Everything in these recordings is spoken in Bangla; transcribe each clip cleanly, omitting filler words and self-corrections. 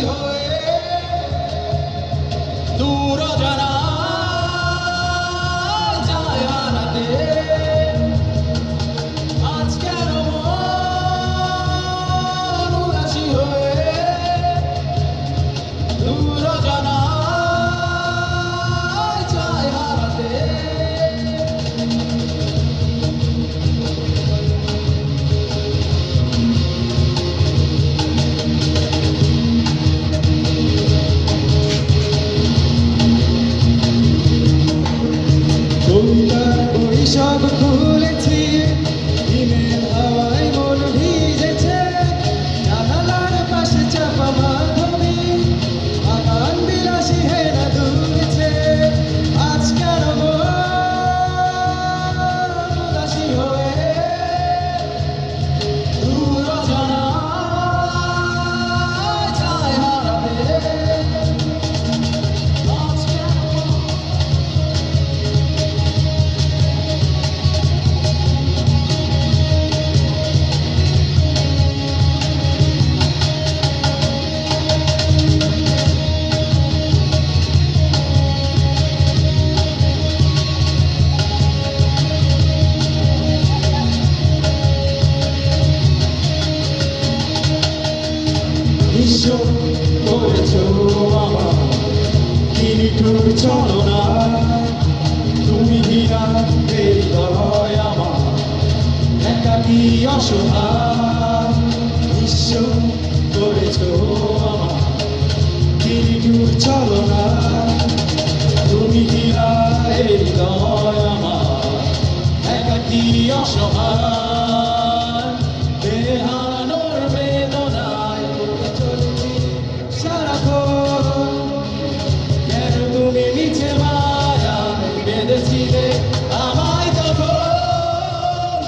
হয়ে দূর জানা যায় হারাতে আজ কেন মন উদাসী হয়ে দূর জানা যায় হারাতে কবিতার বই সব খুলেছি, ইমেল হাওয়ায় মন ভিজেছে, জানালার পাশে চাপা মাধবী আকান বিলাসী হেনা দুলেছে। আজ কেন মন উদাসী হয়ে দূর জানা যায় হারাতে আজ কেন বিশ্ব করেছ আমার কি নিঠুর ছলনা, তুমি হীরা হৃদয় আমার একাকী অসহায়। বিশ্ব করেছ আমার কি নিঠুর ছলনা, তুমি হীরা হৃদয় আমার একাকী অসহায়। বেহারানোর বেদনায় চলেছি সারাক্ষণ, কেন তুমি নিচে মায়ায় বেঁধেছিলে আমায় তখন।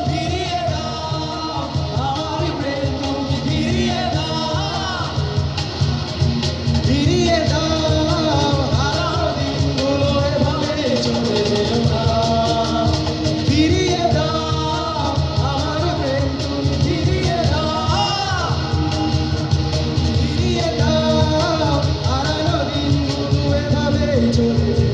ফিরিয়ে দাও আমার প্রেম, তুমি ফিরিয়ে দাও, ফিরিয়ে দাও হারানো দিনগুলো এভাবে চলে যেও না। ফিরিয়ে দাও আমার প্রেম, তুমি ফিরিয়ে দাও, ফিরিয়ে দাও হারানো দিনগুলো এভাবে চলে যেও না।